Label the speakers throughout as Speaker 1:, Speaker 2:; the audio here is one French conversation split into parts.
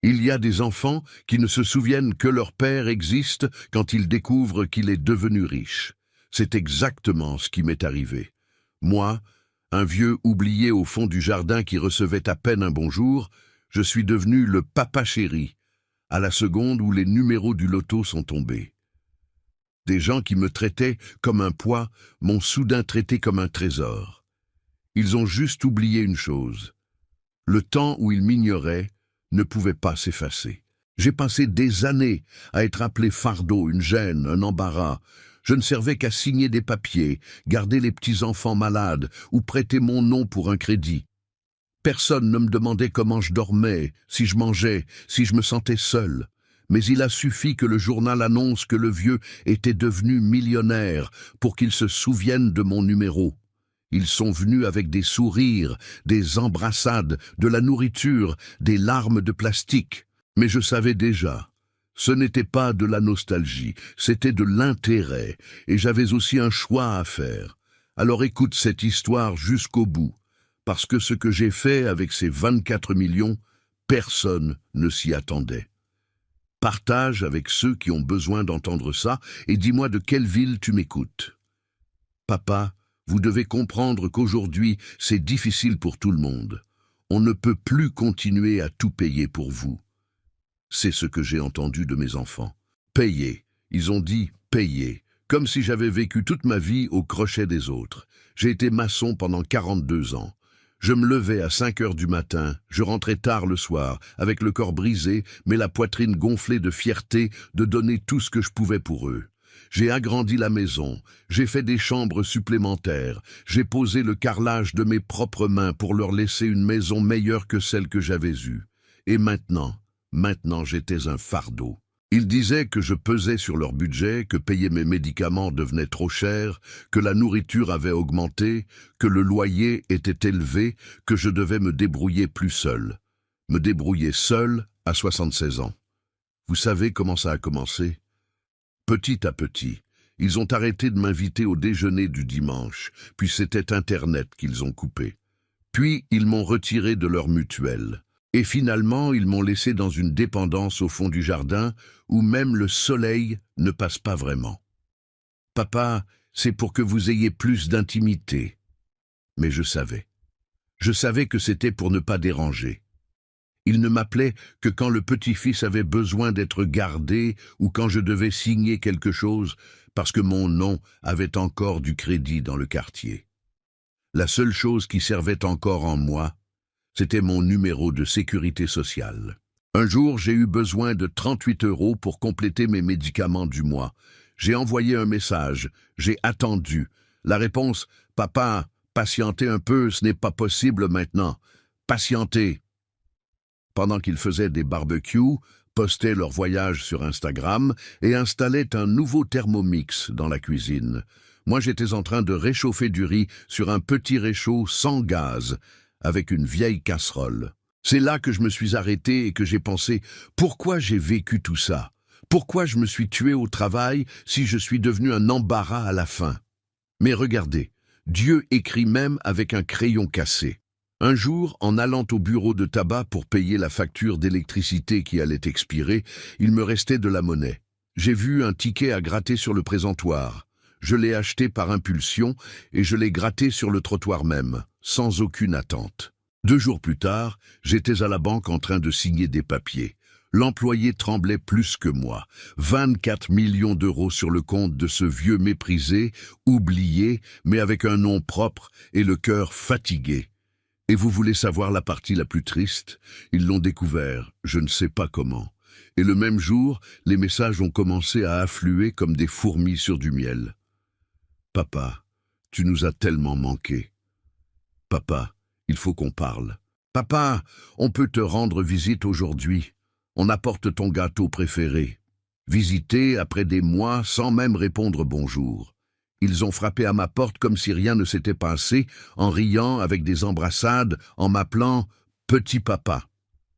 Speaker 1: Il y a des enfants qui ne se souviennent que leur père existe quand ils découvrent qu'il est devenu riche. C'est exactement ce qui m'est arrivé. Moi, un vieux oublié au fond du jardin qui recevait à peine un bonjour, je suis devenu le papa chéri, à la seconde où les numéros du loto sont tombés. Des gens qui me traitaient comme un poids m'ont soudain traité comme un trésor. Ils ont juste oublié une chose. Le temps où ils m'ignoraient ne pouvait pas s'effacer. J'ai passé des années à être appelé fardeau, une gêne, un embarras. Je ne servais qu'à signer des papiers, garder les petits-enfants malades ou prêter mon nom pour un crédit. Personne ne me demandait comment je dormais, si je mangeais, si je me sentais seul. Mais il a suffi que le journal annonce que le vieux était devenu millionnaire pour qu'il se souvienne de mon numéro. Ils sont venus avec des sourires, des embrassades, de la nourriture, des larmes de plastique. Mais je savais déjà, ce n'était pas de la nostalgie, c'était de l'intérêt, et j'avais aussi un choix à faire. Alors écoute cette histoire jusqu'au bout, parce que ce que j'ai fait avec ces 24 millions, personne ne s'y attendait. Partage avec ceux qui ont besoin d'entendre ça, et dis-moi de quelle ville tu m'écoutes. Papa, vous devez comprendre qu'aujourd'hui, c'est difficile pour tout le monde. On ne peut plus continuer à tout payer pour vous. C'est ce que j'ai entendu de mes enfants. Payer. Ils ont dit payer. Comme si j'avais vécu toute ma vie au crochet des autres. J'ai été maçon pendant 42 ans. Je me levais à 5 heures du matin, je rentrais tard le soir, avec le corps brisé, mais la poitrine gonflée de fierté de donner tout ce que je pouvais pour eux. J'ai agrandi la maison, j'ai fait des chambres supplémentaires, j'ai posé le carrelage de mes propres mains pour leur laisser une maison meilleure que celle que j'avais eue. Et maintenant j'étais un fardeau. Ils disaient que je pesais sur leur budget, que payer mes médicaments devenait trop cher, que la nourriture avait augmenté, que le loyer était élevé, que je devais me débrouiller plus seul. Me débrouiller seul à 76 ans. Vous savez comment ça a commencé ? Petit à petit, ils ont arrêté de m'inviter au déjeuner du dimanche, puis c'était Internet qu'ils ont coupé. Puis ils m'ont retiré de leur mutuelle. Et finalement, ils m'ont laissé dans une dépendance au fond du jardin où même le soleil ne passe pas vraiment. Papa, c'est pour que vous ayez plus d'intimité. Mais je savais. Je savais que c'était pour ne pas déranger. Il ne m'appelait que quand le petit-fils avait besoin d'être gardé ou quand je devais signer quelque chose parce que mon nom avait encore du crédit dans le quartier. La seule chose qui servait encore en moi, c'était mon numéro de sécurité sociale. Un jour, j'ai eu besoin de 38 € pour compléter mes médicaments du mois. J'ai envoyé un message. J'ai attendu. La réponse, « Papa, patientez un peu, ce n'est pas possible maintenant. Patientez. » Pendant qu'ils faisaient des barbecues, postaient leur voyage sur Instagram et installaient un nouveau Thermomix dans la cuisine. Moi, j'étais en train de réchauffer du riz sur un petit réchaud sans gaz, avec une vieille casserole. C'est là que je me suis arrêté et que j'ai pensé « Pourquoi j'ai vécu tout ça? Pourquoi je me suis tué au travail si je suis devenu un embarras à la fin ?» Mais regardez, Dieu écrit même avec un crayon cassé. Un jour, en allant au bureau de tabac pour payer la facture d'électricité qui allait expirer, il me restait de la monnaie. J'ai vu un ticket à gratter sur le présentoir. Je l'ai acheté par impulsion et je l'ai gratté sur le trottoir même, sans aucune attente. 2 jours plus tard, j'étais à la banque en train de signer des papiers. L'employé tremblait plus que moi. 24 millions d'euros sur le compte de ce vieux méprisé, oublié, mais avec un nom propre et le cœur fatigué. Et vous voulez savoir la partie la plus triste? Ils l'ont découvert, je ne sais pas comment. Et le même jour, les messages ont commencé à affluer comme des fourmis sur du miel. Papa, tu nous as tellement manqué. Papa, il faut qu'on parle. Papa, on peut te rendre visite aujourd'hui. On apporte ton gâteau préféré. Visiter après des mois sans même répondre bonjour. Ils ont frappé à ma porte comme si rien ne s'était passé, en riant avec des embrassades, en m'appelant « Petit papa ».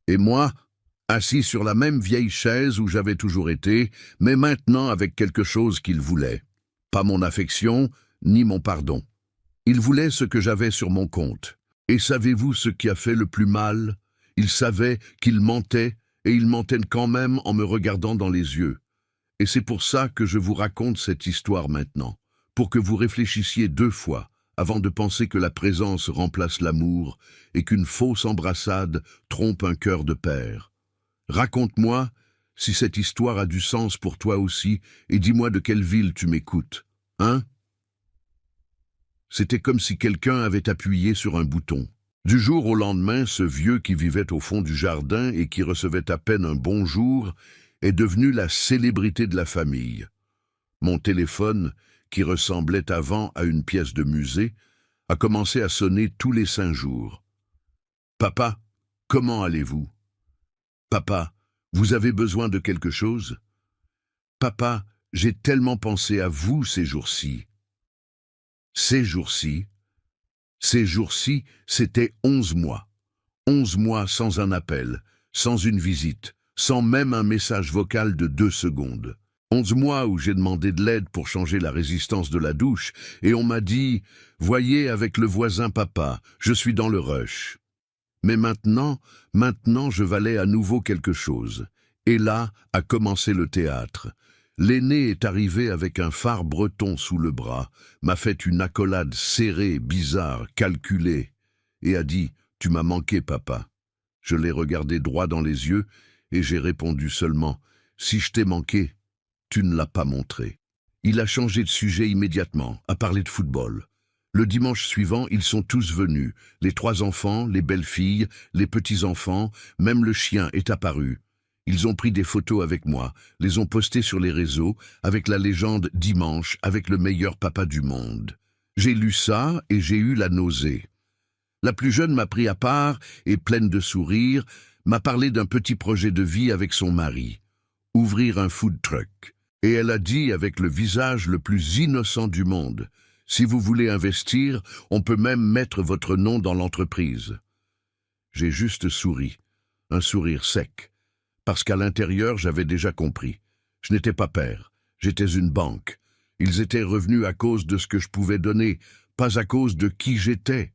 Speaker 1: Et moi, assis sur la même vieille chaise où j'avais toujours été, mais maintenant avec quelque chose qu'ils voulaient. Pas mon affection, ni mon pardon. Ils voulaient ce que j'avais sur mon compte. Et savez-vous ce qui a fait le plus mal? Ils savaient qu'ils mentaient et ils mentaient quand même en me regardant dans les yeux. Et c'est pour ça que je vous raconte cette histoire maintenant, pour que vous réfléchissiez 2 fois avant de penser que la présence remplace l'amour et qu'une fausse embrassade trompe un cœur de père. Raconte-moi si cette histoire a du sens pour toi aussi et dis-moi de quelle ville tu m'écoutes. Hein? C'était comme si quelqu'un avait appuyé sur un bouton. Du jour au lendemain, ce vieux qui vivait au fond du jardin et qui recevait à peine un bonjour est devenu la célébrité de la famille. Mon téléphone, qui ressemblait avant à une pièce de musée, a commencé à sonner tous les 5 jours. « Papa, comment allez-vous? Papa, vous avez besoin de quelque chose? Papa, j'ai tellement pensé à vous ces jours-ci. » Ces jours-ci, c'était 11 mois. 11 mois sans un appel, sans une visite, sans même un message vocal de 2 secondes. 11 mois où j'ai demandé de l'aide pour changer la résistance de la douche, et on m'a dit « Voyez avec le voisin papa, je suis dans le rush ». Mais maintenant, je valais à nouveau quelque chose. Et là a commencé le théâtre. L'aîné est arrivé avec un phare breton sous le bras, m'a fait une accolade serrée, bizarre, calculée, et a dit « Tu m'as manqué, papa ». Je l'ai regardé droit dans les yeux, et j'ai répondu seulement « Si je t'ai manqué, tu ne l'as pas montré ». Il a changé de sujet immédiatement, a parlé de football. Le dimanche suivant, ils sont tous venus. Les 3 enfants, les belles-filles, les petits-enfants, même le chien est apparu. Ils ont pris des photos avec moi, les ont postées sur les réseaux, avec la légende « Dimanche, avec le meilleur papa du monde ». J'ai lu ça et j'ai eu la nausée. La plus jeune m'a pris à part et, pleine de sourires, m'a parlé d'un petit projet de vie avec son mari. Ouvrir un food truck. Et elle a dit avec le visage le plus innocent du monde « Si vous voulez investir, on peut même mettre votre nom dans l'entreprise. » J'ai juste souri, un sourire sec, parce qu'à l'intérieur j'avais déjà compris. Je n'étais pas père, j'étais une banque. Ils étaient revenus à cause de ce que je pouvais donner, pas à cause de qui j'étais.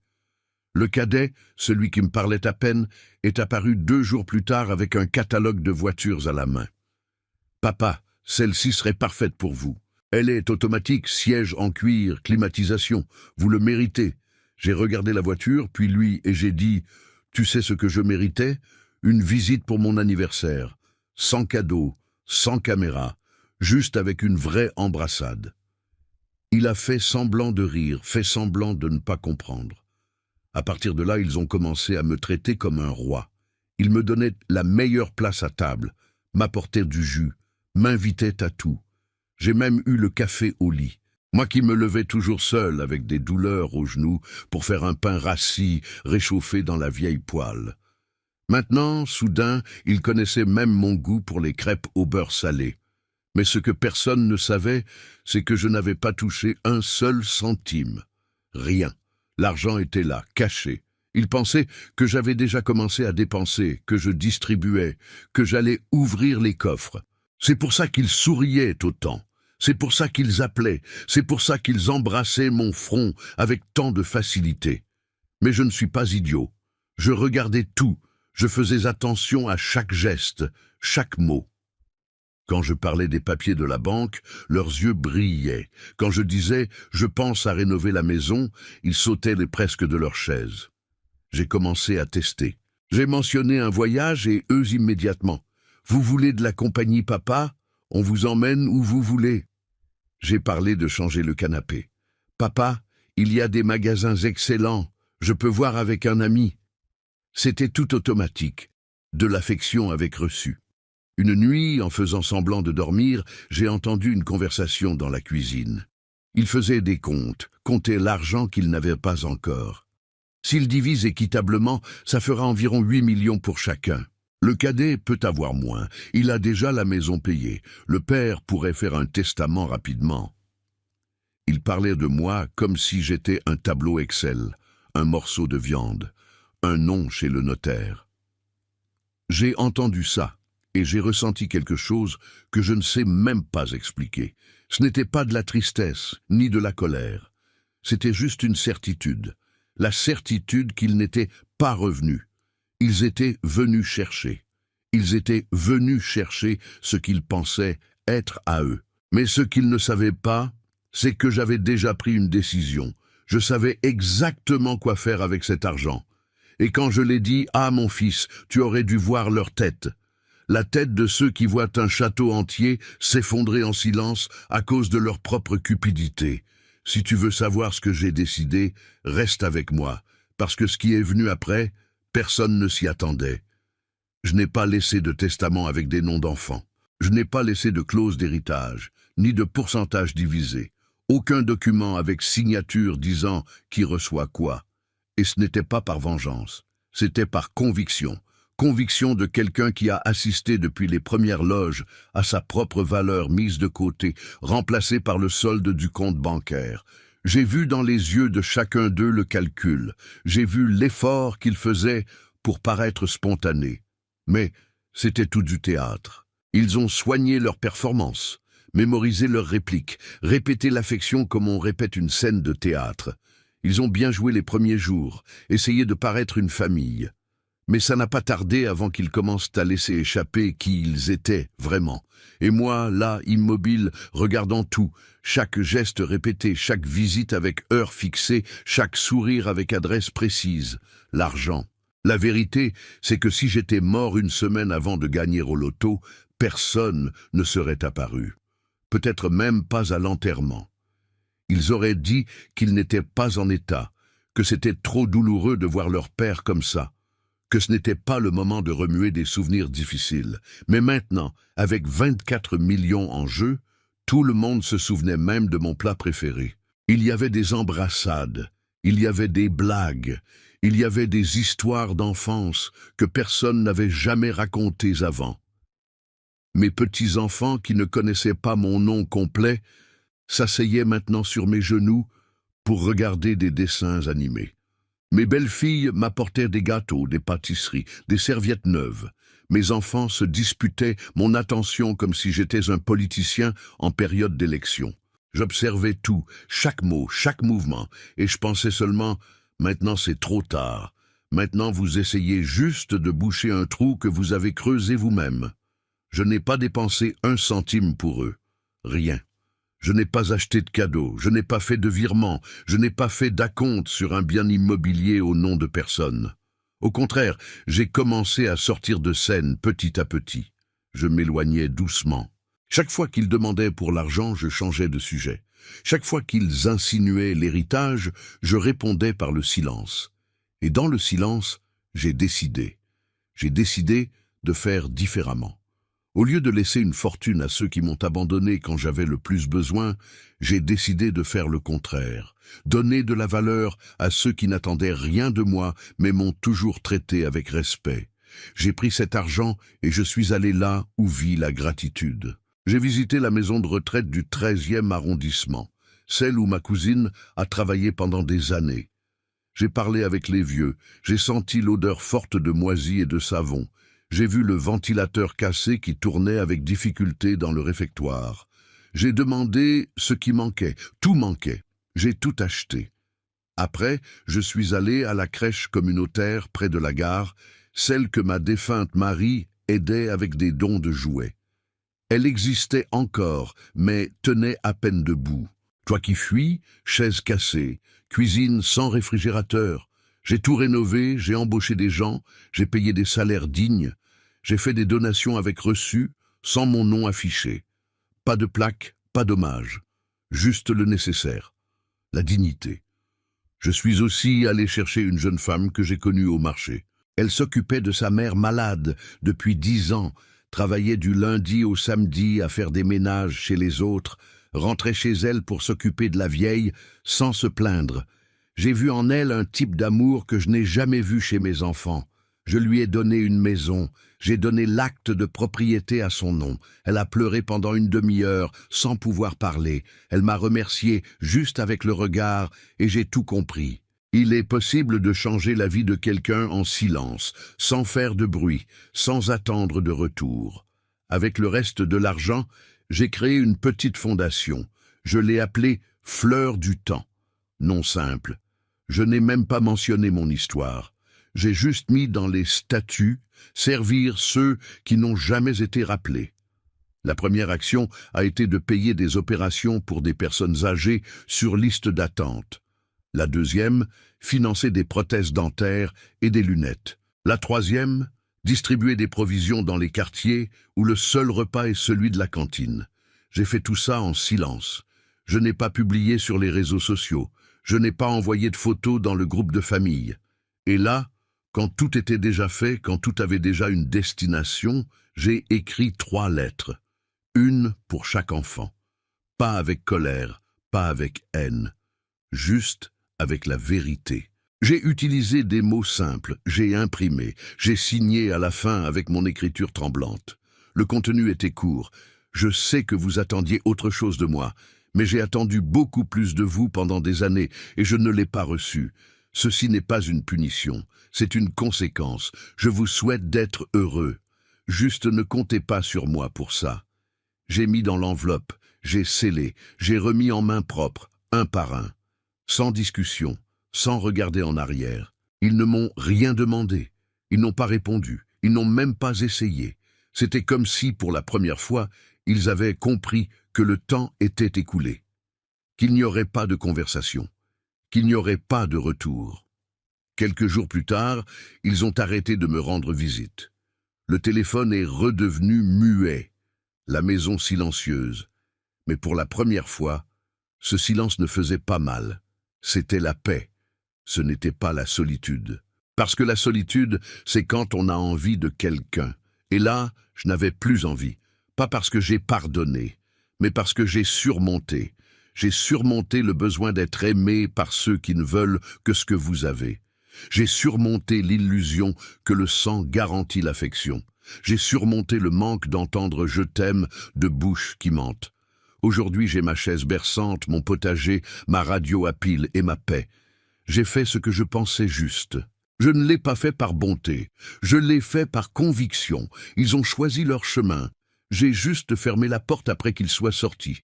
Speaker 1: Le cadet, celui qui me parlait à peine, est apparu 2 jours plus tard avec un catalogue de voitures à la main. « Papa, celle-ci serait parfaite pour vous. Elle est automatique, siège en cuir, climatisation. Vous le méritez. » J'ai regardé la voiture, puis lui, et j'ai dit « Tu sais ce que je méritais? Une visite pour mon anniversaire. Sans cadeau, sans caméra, juste avec une vraie embrassade. » Il a fait semblant de rire, fait semblant de ne pas comprendre. À partir de là, ils ont commencé à me traiter comme un roi. Ils me donnaient la meilleure place à table, m'apportaient du jus, m'invitaient à tout. J'ai même eu le café au lit. Moi qui me levais toujours seul avec des douleurs aux genoux pour faire un pain rassis réchauffé dans la vieille poêle. Maintenant, soudain, ils connaissaient même mon goût pour les crêpes au beurre salé. Mais ce que personne ne savait, c'est que je n'avais pas touché un seul centime. Rien. L'argent était là, caché. Ils pensaient que j'avais déjà commencé à dépenser, que je distribuais, que j'allais ouvrir les coffres. C'est pour ça qu'ils souriaient autant. C'est pour ça qu'ils appelaient, c'est pour ça qu'ils embrassaient mon front avec tant de facilité. Mais je ne suis pas idiot. Je regardais tout, je faisais attention à chaque geste, chaque mot. Quand je parlais des papiers de la banque, leurs yeux brillaient. Quand je disais « je pense à rénover la maison », ils sautaient presque de leur chaise. J'ai commencé à tester. J'ai mentionné un voyage et eux immédiatement. « Vous voulez de la compagnie, papa? On vous emmène où vous voulez. » J'ai parlé de changer le canapé. « Papa, il y a des magasins excellents. Je peux voir avec un ami. » C'était tout automatique. De l'affection avec reçu. Une nuit, en faisant semblant de dormir, j'ai entendu une conversation dans la cuisine. Ils faisaient des comptes, comptaient l'argent qu'ils n'avaient pas encore. S'ils divisent équitablement, ça fera environ 8 millions pour chacun. Le cadet peut avoir moins, il a déjà la maison payée. Le père pourrait faire un testament rapidement. Ils parlaient de moi comme si j'étais un tableau Excel, un morceau de viande, un nom chez le notaire. J'ai entendu ça, et j'ai ressenti quelque chose que je ne sais même pas expliquer. Ce n'était pas de la tristesse, ni de la colère. C'était juste une certitude. La certitude qu'ils n'étaient pas revenus. Ils étaient venus chercher. Ils étaient venus chercher ce qu'ils pensaient être à eux. Mais ce qu'ils ne savaient pas, c'est que j'avais déjà pris une décision. Je savais exactement quoi faire avec cet argent. Et quand je l'ai dit, « Ah, mon fils, tu aurais dû voir leur tête », la tête de ceux qui voient un château entier s'effondrer en silence à cause de leur propre cupidité. Si tu veux savoir ce que j'ai décidé, reste avec moi, parce que ce qui est venu après, personne ne s'y attendait. Je n'ai pas laissé de testament avec des noms d'enfants. Je n'ai pas laissé de clause d'héritage, ni de pourcentage divisé. Aucun document avec signature disant qui reçoit quoi. Et ce n'était pas par vengeance, c'était par conviction. Conviction de quelqu'un qui a assisté depuis les premières loges à sa propre valeur mise de côté, remplacée par le solde du compte bancaire. J'ai vu dans les yeux de chacun d'eux le calcul. J'ai vu l'effort qu'ils faisaient pour paraître spontanés. Mais c'était tout du théâtre. Ils ont soigné leur performance, mémorisé leurs répliques, répété l'affection comme on répète une scène de théâtre. Ils ont bien joué les premiers jours, essayé de paraître une famille. Mais ça n'a pas tardé avant qu'ils commencent à laisser échapper qui ils étaient vraiment. Et moi, là, immobile, regardant tout, chaque geste répété, chaque visite avec heure fixée, chaque sourire avec adresse précise, l'argent. La vérité, c'est que si j'étais mort une semaine avant de gagner au loto, personne ne serait apparu. Peut-être même pas à l'enterrement. Ils auraient dit qu'ils n'étaient pas en état, que c'était trop douloureux de voir leur père comme ça, que ce n'était pas le moment de remuer des souvenirs difficiles. Mais maintenant, avec 24 millions en jeu, tout le monde se souvenait même de mon plat préféré. Il y avait des embrassades, il y avait des blagues, il y avait des histoires d'enfance que personne n'avait jamais racontées avant. Mes petits-enfants qui ne connaissaient pas mon nom complet s'asseyaient maintenant sur mes genoux pour regarder des dessins animés. Mes belles-filles m'apportaient des gâteaux, des pâtisseries, des serviettes neuves. Mes enfants se disputaient mon attention comme si j'étais un politicien en période d'élection. J'observais tout, chaque mot, chaque mouvement, et je pensais seulement « Maintenant c'est trop tard. Maintenant vous essayez juste de boucher un trou que vous avez creusé vous-même. » Je n'ai pas dépensé 1 centime pour eux. Rien. Je n'ai pas acheté de cadeaux, je n'ai pas fait de virement, je n'ai pas fait d'acompte sur un bien immobilier au nom de personne. Au contraire, j'ai commencé à sortir de scène petit à petit. Je m'éloignais doucement. Chaque fois qu'ils demandaient pour l'argent, je changeais de sujet. Chaque fois qu'ils insinuaient l'héritage, je répondais par le silence. Et dans le silence, j'ai décidé. J'ai décidé de faire différemment. Au lieu de laisser une fortune à ceux qui m'ont abandonné quand j'avais le plus besoin, j'ai décidé de faire le contraire, donner de la valeur à ceux qui n'attendaient rien de moi mais m'ont toujours traité avec respect. J'ai pris cet argent et je suis allé là où vit la gratitude. J'ai visité la maison de retraite du 13e arrondissement, celle où ma cousine a travaillé pendant des années. J'ai parlé avec les vieux, j'ai senti l'odeur forte de moisi et de savon. J'ai vu le ventilateur cassé qui tournait avec difficulté dans le réfectoire. J'ai demandé ce qui manquait. Tout manquait. J'ai tout acheté. Après, je suis allé à la crèche communautaire près de la gare, celle que ma défunte Marie aidait avec des dons de jouets. Elle existait encore, mais tenait à peine debout. Toi qui fuis, chaise cassée, cuisine sans réfrigérateur. J'ai tout rénové, j'ai embauché des gens, j'ai payé des salaires dignes. J'ai fait des donations avec reçu, sans mon nom affiché. Pas de plaque, pas d'hommage. Juste le nécessaire. La dignité. Je suis aussi allé chercher une jeune femme que j'ai connue au marché. Elle s'occupait de sa mère malade depuis 10 ans, travaillait du lundi au samedi à faire des ménages chez les autres, rentrait chez elle pour s'occuper de la vieille sans se plaindre. J'ai vu en elle un type d'amour que je n'ai jamais vu chez mes enfants. Je lui ai donné une maison, j'ai donné l'acte de propriété à son nom. Elle a pleuré pendant une demi-heure, sans pouvoir parler. Elle m'a remercié juste avec le regard, et j'ai tout compris. Il est possible de changer la vie de quelqu'un en silence, sans faire de bruit, sans attendre de retour. Avec le reste de l'argent, j'ai créé une petite fondation. Je l'ai appelée « Fleur du temps ». Nom simple. Je n'ai même pas mentionné mon histoire. J'ai juste mis dans les statuts « Servir ceux qui n'ont jamais été rappelés ». La première action a été de payer des opérations pour des personnes âgées sur liste d'attente. La deuxième, financer des prothèses dentaires et des lunettes. La troisième, distribuer des provisions dans les quartiers où le seul repas est celui de la cantine. J'ai fait tout ça en silence. Je n'ai pas publié sur les réseaux sociaux. Je n'ai pas envoyé de photos dans le groupe de famille. Et là, quand tout était déjà fait, quand tout avait déjà une destination, j'ai écrit 3 lettres. Une pour chaque enfant. Pas avec colère, pas avec haine. Juste avec la vérité. J'ai utilisé des mots simples, j'ai imprimé, j'ai signé à la fin avec mon écriture tremblante. Le contenu était court. Je sais que vous attendiez autre chose de moi, mais j'ai attendu beaucoup plus de vous pendant des années et je ne l'ai pas reçu. Ceci n'est pas une punition, c'est une conséquence. Je vous souhaite d'être heureux. Juste ne comptez pas sur moi pour ça. J'ai mis dans l'enveloppe, j'ai scellé, j'ai remis en main propre, un par un. Sans discussion, sans regarder en arrière. Ils ne m'ont rien demandé. Ils n'ont pas répondu. Ils n'ont même pas essayé. C'était comme si, pour la première fois, ils avaient compris que le temps était écoulé. Qu'il n'y aurait pas de conversation. Qu'il n'y aurait pas de retour. Quelques jours plus tard, ils ont arrêté de me rendre visite. Le téléphone est redevenu muet. La maison silencieuse. Mais pour la première fois, ce silence ne faisait pas mal. C'était la paix. Ce n'était pas la solitude. Parce que la solitude, c'est quand on a envie de quelqu'un. Et là, je n'avais plus envie. Pas parce que j'ai pardonné, mais parce que j'ai surmonté. J'ai surmonté le besoin d'être aimé par ceux qui ne veulent que ce que vous avez. J'ai surmonté l'illusion que le sang garantit l'affection. J'ai surmonté le manque d'entendre « je t'aime » de bouches qui mentent. Aujourd'hui, j'ai ma chaise berçante, mon potager, ma radio à pile et ma paix. J'ai fait ce que je pensais juste. Je ne l'ai pas fait par bonté. Je l'ai fait par conviction. Ils ont choisi leur chemin. J'ai juste fermé la porte après qu'ils soient sortis.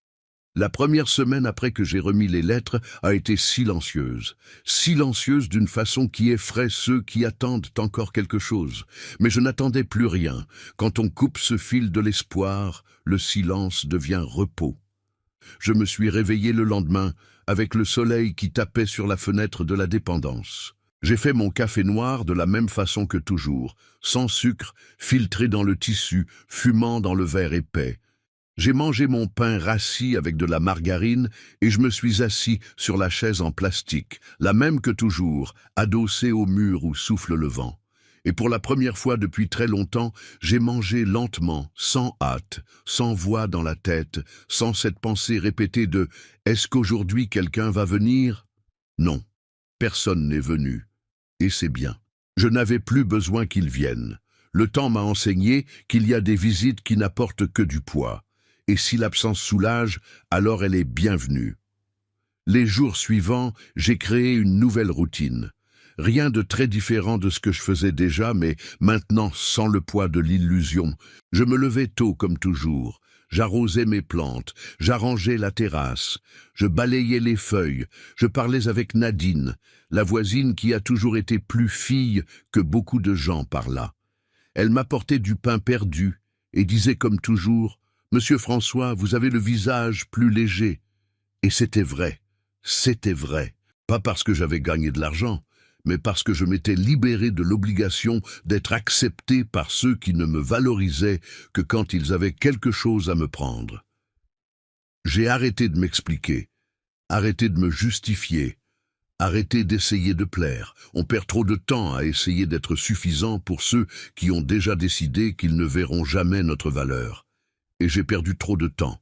Speaker 1: La première semaine après que j'ai remis les lettres a été silencieuse. Silencieuse d'une façon qui effraie ceux qui attendent encore quelque chose. Mais je n'attendais plus rien. Quand on coupe ce fil de l'espoir, le silence devient repos. Je me suis réveillé le lendemain avec le soleil qui tapait sur la fenêtre de la dépendance. J'ai fait mon café noir de la même façon que toujours, sans sucre, filtré dans le tissu, fumant dans le verre épais. J'ai mangé mon pain rassis avec de la margarine et je me suis assis sur la chaise en plastique, la même que toujours, adossée au mur où souffle le vent. Et pour la première fois depuis très longtemps, j'ai mangé lentement, sans hâte, sans voix dans la tête, sans cette pensée répétée de « Est-ce qu'aujourd'hui quelqu'un va venir ?» Non, personne n'est venu. Et c'est bien. Je n'avais plus besoin qu'ils viennent. Le temps m'a enseigné qu'il y a des visites qui n'apportent que du poids. Et si l'absence soulage, alors elle est bienvenue. Les jours suivants, j'ai créé une nouvelle routine. Rien de très différent de ce que je faisais déjà, mais maintenant sans le poids de l'illusion. Je me levais tôt comme toujours. J'arrosais mes plantes, j'arrangeais la terrasse, je balayais les feuilles, je parlais avec Nadine, la voisine qui a toujours été plus fille que beaucoup de gens par là. Elle m'apportait du pain perdu et disait comme toujours « Monsieur François, vous avez le visage plus léger. » Et c'était vrai, pas parce que j'avais gagné de l'argent, mais parce que je m'étais libéré de l'obligation d'être accepté par ceux qui ne me valorisaient que quand ils avaient quelque chose à me prendre. J'ai arrêté de m'expliquer, arrêté de me justifier, arrêté d'essayer de plaire. On perd trop de temps à essayer d'être suffisant pour ceux qui ont déjà décidé qu'ils ne verront jamais notre valeur. Et j'ai perdu trop de temps.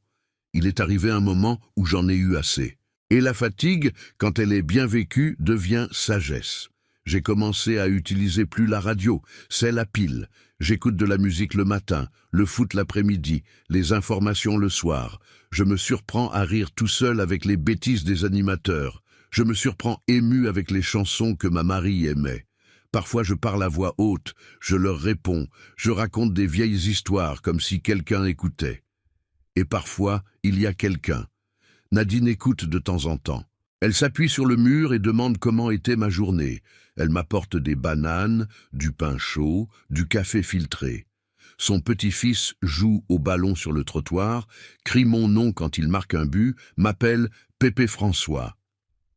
Speaker 1: Il est arrivé un moment où j'en ai eu assez. Et la fatigue, quand elle est bien vécue, devient sagesse. J'ai commencé à utiliser plus la radio, celle à pile. J'écoute de la musique le matin, le foot l'après-midi, les informations le soir. Je me surprends à rire tout seul avec les bêtises des animateurs. Je me surprends ému avec les chansons que ma Marie aimait. Parfois je parle à voix haute, je leur réponds, je raconte des vieilles histoires comme si quelqu'un écoutait. Et parfois, il y a quelqu'un. Nadine écoute de temps en temps. Elle s'appuie sur le mur et demande comment était ma journée. Elle m'apporte des bananes, du pain chaud, du café filtré. Son petit-fils joue au ballon sur le trottoir, crie mon nom quand il marque un but, m'appelle Pépé François.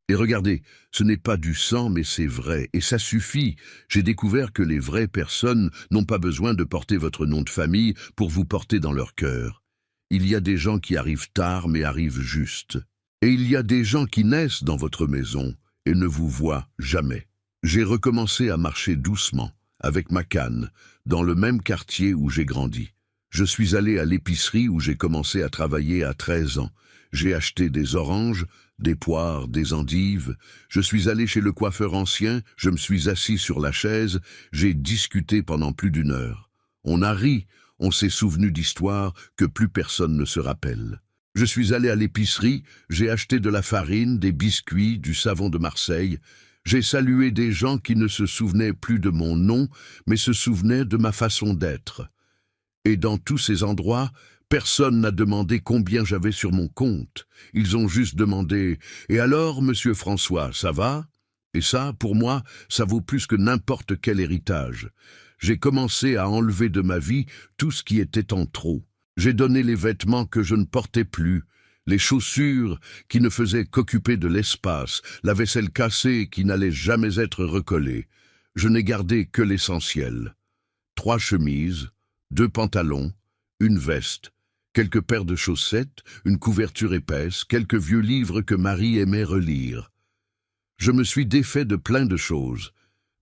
Speaker 1: Et regardez, ce n'est pas du sang, mais c'est vrai, et ça suffit. J'ai découvert que les vraies personnes n'ont pas besoin de porter votre nom de famille pour vous porter dans leur cœur. Il y a des gens qui arrivent tard, mais arrivent juste. Et il y a des gens qui naissent dans votre maison et ne vous voient jamais. J'ai recommencé à marcher doucement, avec ma canne, dans le même quartier où j'ai grandi. Je suis allé à l'épicerie où j'ai commencé à travailler à 13 ans. J'ai acheté des oranges, des poires, des endives. Je suis allé chez le coiffeur ancien, je me suis assis sur la chaise, j'ai discuté pendant plus d'1 heure. On a ri, on s'est souvenu d'histoires que plus personne ne se rappelle. Je suis allé à l'épicerie, j'ai acheté de la farine, des biscuits, du savon de Marseille. J'ai salué des gens qui ne se souvenaient plus de mon nom, mais se souvenaient de ma façon d'être. Et dans tous ces endroits, personne n'a demandé combien j'avais sur mon compte. Ils ont juste demandé « Et alors, monsieur François, ça va ?» Et ça, pour moi, ça vaut plus que n'importe quel héritage. J'ai commencé à enlever de ma vie tout ce qui était en trop. J'ai donné les vêtements que je ne portais plus, les chaussures qui ne faisaient qu'occuper de l'espace, la vaisselle cassée qui n'allait jamais être recollée. Je n'ai gardé que l'essentiel. 3 chemises, 2 pantalons, une veste, quelques paires de chaussettes, une couverture épaisse, quelques vieux livres que Marie aimait relire. Je me suis défait de plein de choses,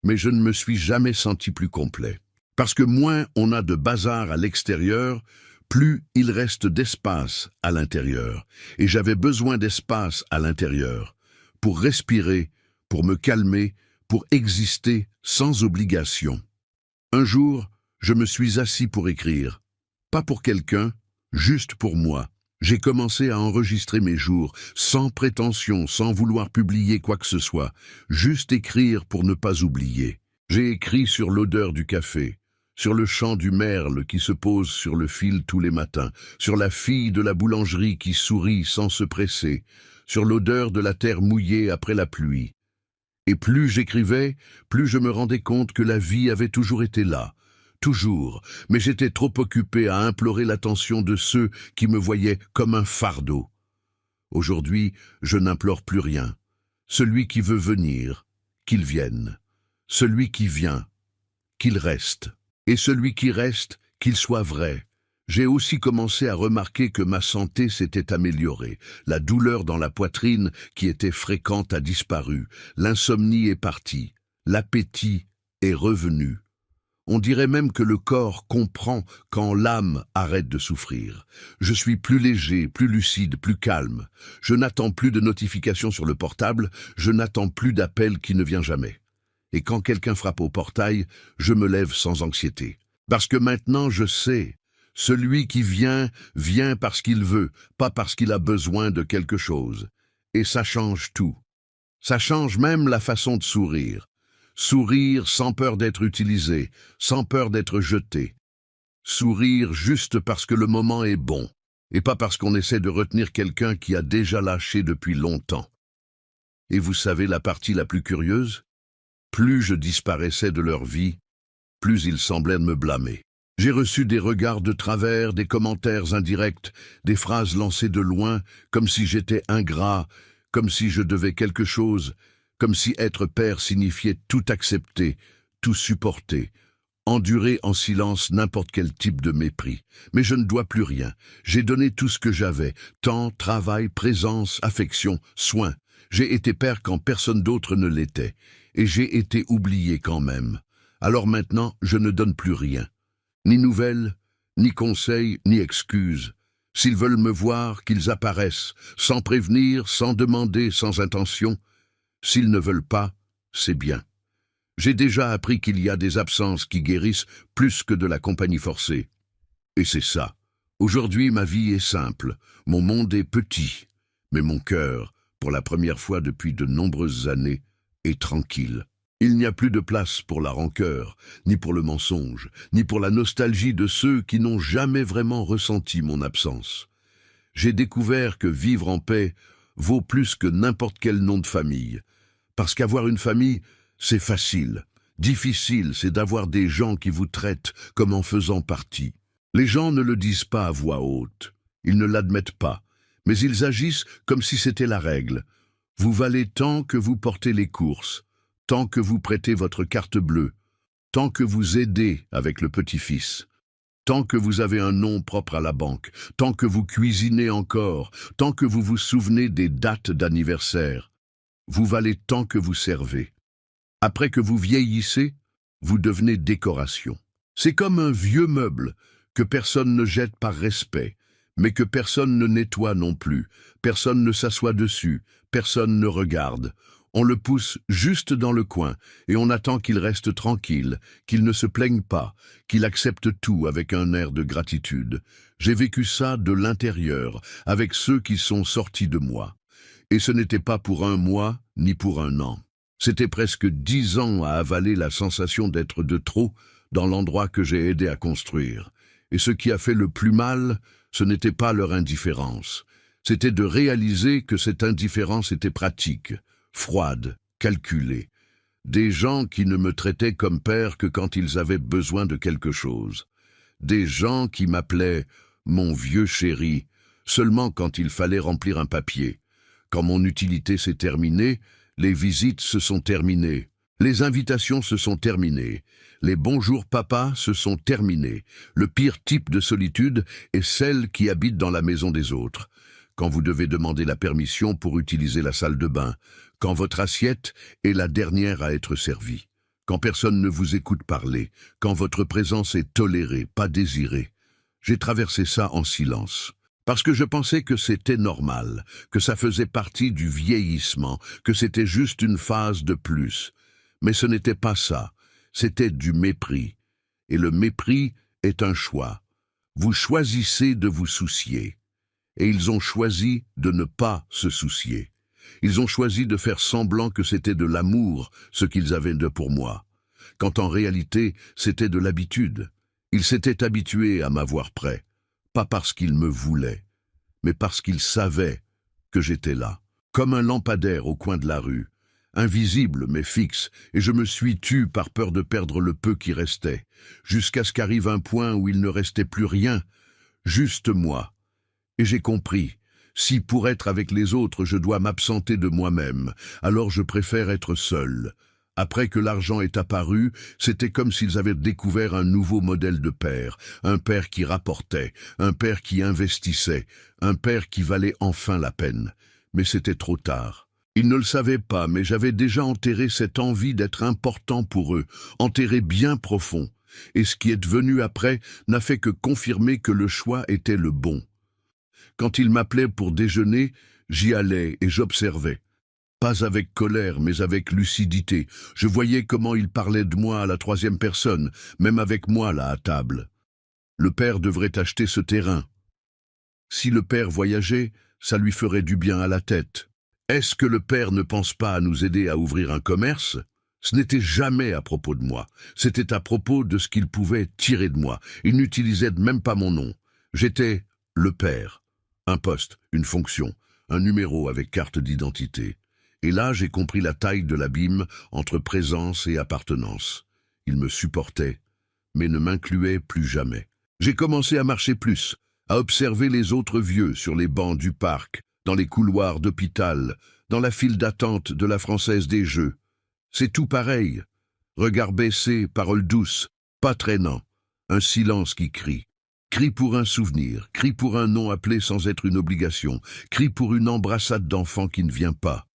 Speaker 1: mais je ne me suis jamais senti plus complet. Parce que moins on a de bazar à l'extérieur, plus il reste d'espace à l'intérieur. Et j'avais besoin d'espace à l'intérieur, pour respirer, pour me calmer, pour exister sans obligation. Un jour, je me suis assis pour écrire. Pas pour quelqu'un, juste pour moi. J'ai commencé à enregistrer mes jours, sans prétention, sans vouloir publier quoi que ce soit, juste écrire pour ne pas oublier. J'ai écrit sur l'odeur du café, sur le chant du merle qui se pose sur le fil tous les matins, sur la fille de la boulangerie qui sourit sans se presser, sur l'odeur de la terre mouillée après la pluie. Et plus j'écrivais, plus je me rendais compte que la vie avait toujours été là, toujours, mais j'étais trop occupé à implorer l'attention de ceux qui me voyaient comme un fardeau. Aujourd'hui, je n'implore plus rien. Celui qui veut venir, qu'il vienne. Celui qui vient, qu'il reste. Et celui qui reste, qu'il soit vrai. J'ai aussi commencé à remarquer que ma santé s'était améliorée. La douleur dans la poitrine, qui était fréquente, a disparu. L'insomnie est partie. L'appétit est revenu. On dirait même que le corps comprend quand l'âme arrête de souffrir. Je suis plus léger, plus lucide, plus calme. Je n'attends plus de notifications sur le portable, je n'attends plus d'appel qui ne vient jamais. Et quand quelqu'un frappe au portail, je me lève sans anxiété. Parce que maintenant je sais, celui qui vient, vient parce qu'il veut, pas parce qu'il a besoin de quelque chose. Et ça change tout. Ça change même la façon de sourire. Sourire sans peur d'être utilisé, sans peur d'être jeté. Sourire juste parce que le moment est bon, et pas parce qu'on essaie de retenir quelqu'un qui a déjà lâché depuis longtemps. Et vous savez la partie la plus curieuse ? Plus je disparaissais de leur vie, plus ils semblaient me blâmer. J'ai reçu des regards de travers, des commentaires indirects, des phrases lancées de loin, comme si j'étais ingrat, comme si je devais quelque chose, comme si être père signifiait tout accepter, tout supporter, endurer en silence n'importe quel type de mépris. Mais je ne dois plus rien. J'ai donné tout ce que j'avais, temps, travail, présence, affection, soin. J'ai été père quand personne d'autre ne l'était, et j'ai été oublié quand même. Alors maintenant, je ne donne plus rien. Ni nouvelles, ni conseils, ni excuses. S'ils veulent me voir, qu'ils apparaissent, sans prévenir, sans demander, sans intention. S'ils ne veulent pas, c'est bien. J'ai déjà appris qu'il y a des absences qui guérissent plus que de la compagnie forcée. Et c'est ça. Aujourd'hui, ma vie est simple, mon monde est petit, mais mon cœur, pour la première fois depuis de nombreuses années, est tranquille. Il n'y a plus de place pour la rancœur, ni pour le mensonge, ni pour la nostalgie de ceux qui n'ont jamais vraiment ressenti mon absence. J'ai découvert que vivre en paix vaut plus que n'importe quel nom de famille. Parce qu'avoir une famille, c'est facile. Difficile, c'est d'avoir des gens qui vous traitent comme en faisant partie. Les gens ne le disent pas à voix haute. Ils ne l'admettent pas. Mais ils agissent comme si c'était la règle. Vous valez tant que vous portez les courses, tant que vous prêtez votre carte bleue, tant que vous aidez avec le petit-fils, tant que vous avez un nom propre à la banque, tant que vous cuisinez encore, tant que vous vous souvenez des dates d'anniversaire. Vous valez tant que vous servez. Après que vous vieillissez, vous devenez décoration. C'est comme un vieux meuble que personne ne jette par respect, mais que personne ne nettoie non plus, personne ne s'assoit dessus, personne ne regarde. On le pousse juste dans le coin et on attend qu'il reste tranquille, qu'il ne se plaigne pas, qu'il accepte tout avec un air de gratitude. J'ai vécu ça de l'intérieur, avec ceux qui sont sortis de moi. Et ce n'était pas pour un mois, ni pour un an. C'était presque 10 ans à avaler la sensation d'être de trop dans l'endroit que j'ai aidé à construire. Et ce qui a fait le plus mal, ce n'était pas leur indifférence. C'était de réaliser que cette indifférence était pratique, froide, calculée. Des gens qui ne me traitaient comme père que quand ils avaient besoin de quelque chose. Des gens qui m'appelaient « mon vieux chéri » seulement quand il fallait remplir un papier. Quand mon utilité s'est terminée, les visites se sont terminées. Les invitations se sont terminées. Les bonjours papa se sont terminés. Le pire type de solitude est celle qui habite dans la maison des autres. Quand vous devez demander la permission pour utiliser la salle de bain. Quand votre assiette est la dernière à être servie. Quand personne ne vous écoute parler. Quand votre présence est tolérée, pas désirée. J'ai traversé ça en silence. Parce que je pensais que c'était normal, que ça faisait partie du vieillissement, que c'était juste une phase de plus. Mais ce n'était pas ça, c'était du mépris. Et le mépris est un choix. Vous choisissez de vous soucier. Et ils ont choisi de ne pas se soucier. Ils ont choisi de faire semblant que c'était de l'amour, ce qu'ils avaient de pour moi. Quand en réalité, c'était de l'habitude. Ils s'étaient habitués à m'avoir près. Pas parce qu'ils me voulaient, mais parce qu'ils savaient que j'étais là, comme un lampadaire au coin de la rue, invisible mais fixe, et je me suis tu par peur de perdre le peu qui restait, jusqu'à ce qu'arrive un point où il ne restait plus rien, juste moi. Et j'ai compris, si pour être avec les autres je dois m'absenter de moi-même, alors je préfère être seul. Après que l'argent est apparu, c'était comme s'ils avaient découvert un nouveau modèle de père, un père qui rapportait, un père qui investissait, un père qui valait enfin la peine. Mais c'était trop tard. Ils ne le savaient pas, mais j'avais déjà enterré cette envie d'être important pour eux, enterré bien profond. Et ce qui est devenu après n'a fait que confirmer que le choix était le bon. Quand ils m'appelaient pour déjeuner, j'y allais et j'observais. Pas avec colère, mais avec lucidité. Je voyais comment il parlait de moi à la troisième personne, même avec moi là à table. Le père devrait acheter ce terrain. Si le père voyageait, ça lui ferait du bien à la tête. Est-ce que le père ne pense pas à nous aider à ouvrir un commerce? Ce n'était jamais à propos de moi. C'était à propos de ce qu'il pouvait tirer de moi. Il n'utilisait même pas mon nom. J'étais le père. Un poste, une fonction, un numéro avec carte d'identité. Et là, j'ai compris la taille de l'abîme entre présence et appartenance. Il me supportait, mais ne m'incluait plus jamais. J'ai commencé à marcher plus, à observer les autres vieux sur les bancs du parc, dans les couloirs d'hôpital, dans la file d'attente de la Française des Jeux. C'est tout pareil. Regard baissé, paroles douces, pas traînant. Un silence qui crie. Crie pour un souvenir, crie pour un nom appelé sans être une obligation, crie pour une embrassade d'enfant qui ne vient pas.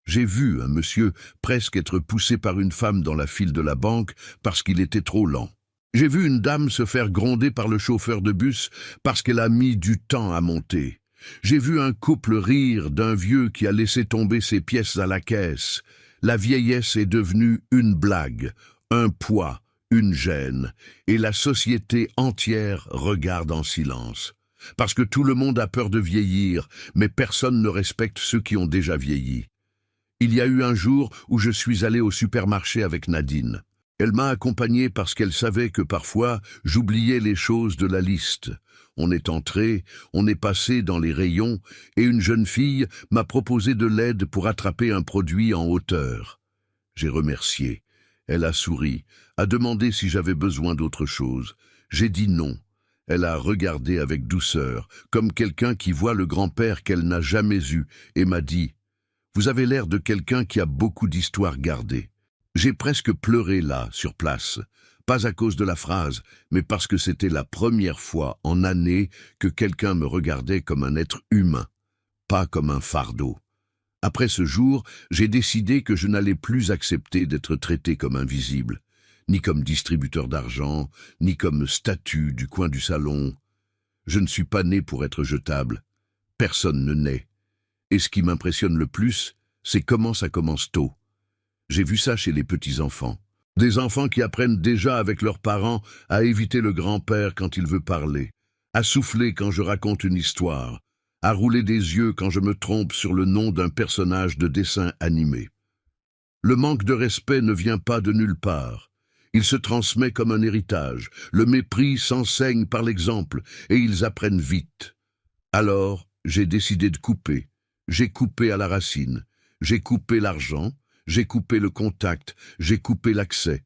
Speaker 1: J'ai vu un monsieur presque être poussé par une femme dans la file de la banque parce qu'il était trop lent. J'ai vu une dame se faire gronder par le chauffeur de bus parce qu'elle a mis du temps à monter. J'ai vu un couple rire d'un vieux qui a laissé tomber ses pièces à la caisse. La vieillesse est devenue une blague, un poids, une gêne, et la société entière regarde en silence. Parce que tout le monde a peur de vieillir, mais personne ne respecte ceux qui ont déjà vieilli. Il y a eu un jour où je suis allé au supermarché avec Nadine. Elle m'a accompagné parce qu'elle savait que parfois j'oubliais les choses de la liste. On est entré, on est passé dans les rayons, et une jeune fille m'a proposé de l'aide pour attraper un produit en hauteur. J'ai remercié. Elle a souri, a demandé si j'avais besoin d'autre chose. J'ai dit non. Elle a regardé avec douceur, comme quelqu'un qui voit le grand-père qu'elle n'a jamais eu, et m'a dit « Vous avez l'air de quelqu'un qui a beaucoup d'histoires gardées. » J'ai presque pleuré là, sur place. Pas à cause de la phrase, mais parce que c'était la première fois en années que quelqu'un me regardait comme un être humain, pas comme un fardeau. Après ce jour, j'ai décidé que je n'allais plus accepter d'être traité comme invisible, ni comme distributeur d'argent, ni comme statue du coin du salon. Je ne suis pas né pour être jetable. Personne ne naît. Et ce qui m'impressionne le plus, c'est comment ça commence tôt. J'ai vu ça chez les petits-enfants. Des enfants qui apprennent déjà avec leurs parents à éviter le grand-père quand il veut parler, à souffler quand je raconte une histoire, à rouler des yeux quand je me trompe sur le nom d'un personnage de dessin animé. Le manque de respect ne vient pas de nulle part. Il se transmet comme un héritage. Le mépris s'enseigne par l'exemple, et ils apprennent vite. Alors, j'ai décidé de couper. J'ai coupé à la racine. J'ai coupé l'argent. J'ai coupé le contact, j'ai coupé l'accès.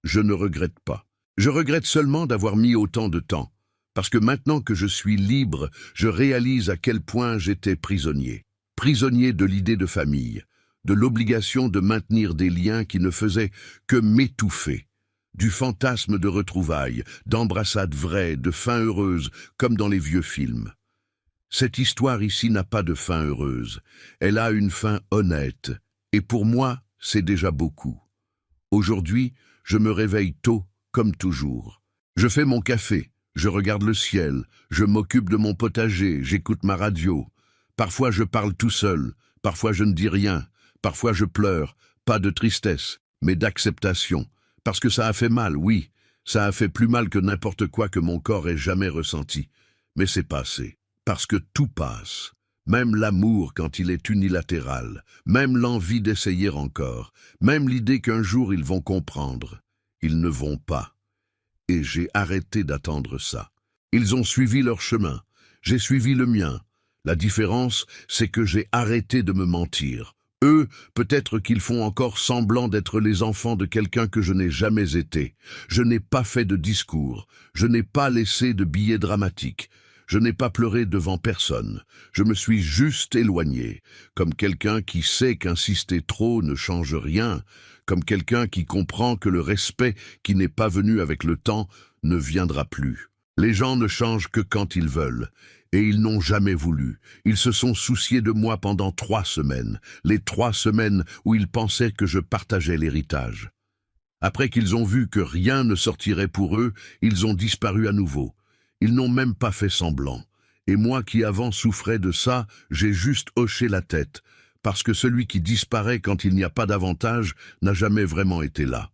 Speaker 1: Je ne regrette pas. Je regrette seulement d'avoir mis autant de temps, parce que maintenant que je suis libre, je réalise à quel point j'étais prisonnier. Prisonnier de l'idée de famille, de l'obligation de maintenir des liens qui ne faisaient que m'étouffer, du fantasme de retrouvailles, d'embrassades vraies, de fins heureuses, comme dans les vieux films. Cette histoire ici n'a pas de fin heureuse, elle a une fin honnête, et pour moi, c'est déjà beaucoup. Aujourd'hui, je me réveille tôt, comme toujours. Je fais mon café, je regarde le ciel, je m'occupe de mon potager, j'écoute ma radio. Parfois je parle tout seul, parfois je ne dis rien, parfois je pleure, pas de tristesse, mais d'acceptation. Parce que ça a fait mal, oui, ça a fait plus mal que n'importe quoi que mon corps ait jamais ressenti. Mais c'est passé, parce que tout passe. Même l'amour quand il est unilatéral, même l'envie d'essayer encore, même l'idée qu'un jour ils vont comprendre. Ils ne vont pas. Et j'ai arrêté d'attendre ça. Ils ont suivi leur chemin, j'ai suivi le mien. La différence, c'est que j'ai arrêté de me mentir. Eux, peut-être qu'ils font encore semblant d'être les enfants de quelqu'un que je n'ai jamais été. Je n'ai pas fait de discours, je n'ai pas laissé de billets dramatiques. Je n'ai pas pleuré devant personne, je me suis juste éloigné, comme quelqu'un qui sait qu'insister trop ne change rien, comme quelqu'un qui comprend que le respect qui n'est pas venu avec le temps ne viendra plus. Les gens ne changent que quand ils veulent, et ils n'ont jamais voulu. Ils se sont souciés de moi pendant 3 semaines, les 3 semaines où ils pensaient que je partageais l'héritage. Après qu'ils ont vu que rien ne sortirait pour eux, ils ont disparu à nouveau. Ils n'ont même pas fait semblant. Et moi qui avant souffrais de ça, j'ai juste hoché la tête, parce que celui qui disparaît quand il n'y a pas d'avantage n'a jamais vraiment été là.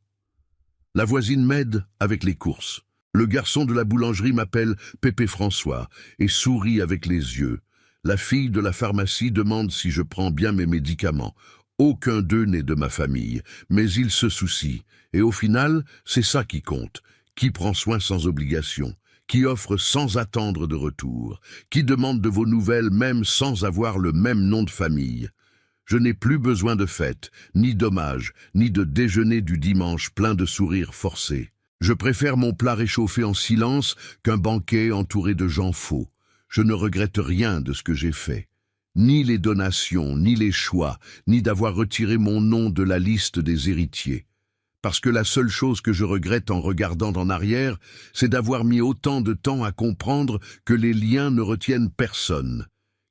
Speaker 1: La voisine m'aide avec les courses. Le garçon de la boulangerie m'appelle Pépé François et sourit avec les yeux. La fille de la pharmacie demande si je prends bien mes médicaments. Aucun d'eux n'est de ma famille, mais ils se soucient. Et au final, c'est ça qui compte. Qui prend soin sans obligation, qui offre sans attendre de retour, qui demande de vos nouvelles même sans avoir le même nom de famille. Je n'ai plus besoin de fêtes, ni d'hommages, ni de déjeuner du dimanche plein de sourires forcés. Je préfère mon plat réchauffé en silence qu'un banquet entouré de gens faux. Je ne regrette rien de ce que j'ai fait. Ni les donations, ni les choix, ni d'avoir retiré mon nom de la liste des héritiers. Parce que la seule chose que je regrette en regardant en arrière, c'est d'avoir mis autant de temps à comprendre que les liens ne retiennent personne,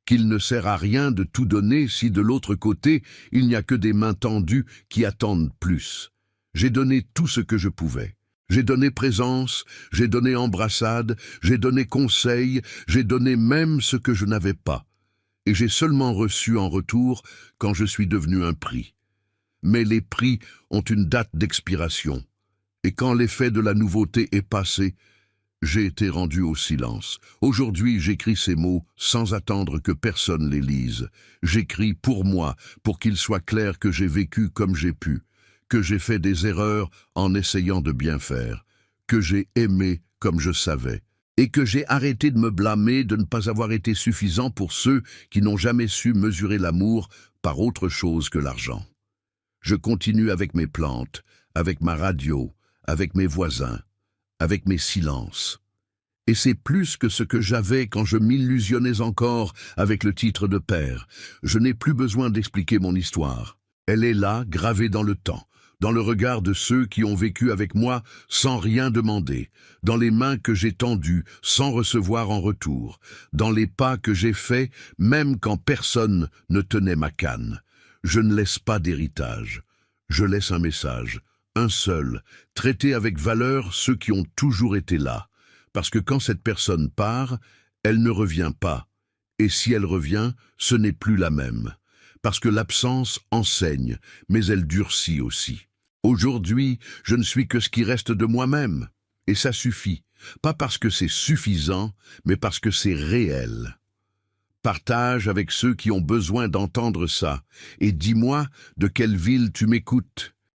Speaker 1: qu'il ne sert à rien de tout donner si de l'autre côté, il n'y a que des mains tendues qui attendent plus. J'ai donné tout ce que je pouvais. J'ai donné présence, j'ai donné embrassade, j'ai donné conseil, j'ai donné même ce que je n'avais pas. Et j'ai seulement reçu en retour quand je suis devenu un prix. Mais les prix ont une date d'expiration. Et quand l'effet de la nouveauté est passé, j'ai été rendu au silence. Aujourd'hui, j'écris ces mots sans attendre que personne les lise. J'écris pour moi, pour qu'il soit clair que j'ai vécu comme j'ai pu, que j'ai fait des erreurs en essayant de bien faire, que j'ai aimé comme je savais, et que j'ai arrêté de me blâmer de ne pas avoir été suffisant pour ceux qui n'ont jamais su mesurer l'amour par autre chose que l'argent. Je continue avec mes plantes, avec ma radio, avec mes voisins, avec mes silences. Et c'est plus que ce que j'avais quand je m'illusionnais encore avec le titre de père. Je n'ai plus besoin d'expliquer mon histoire. Elle est là, gravée dans le temps, dans le regard de ceux qui ont vécu avec moi sans rien demander, dans les mains que j'ai tendues sans recevoir en retour, dans les pas que j'ai faits même quand personne ne tenait ma canne. Je ne laisse pas d'héritage. Je laisse un message, un seul, traiter avec valeur ceux qui ont toujours été là. Parce que quand cette personne part, elle ne revient pas. Et si elle revient, ce n'est plus la même. Parce que l'absence enseigne, mais elle durcit aussi. Aujourd'hui, je ne suis que ce qui reste de moi-même. Et ça suffit. Pas parce que c'est suffisant, mais parce que c'est réel. Partage avec ceux qui ont besoin d'entendre ça. Et dis-moi de quelle ville tu m'écoutes.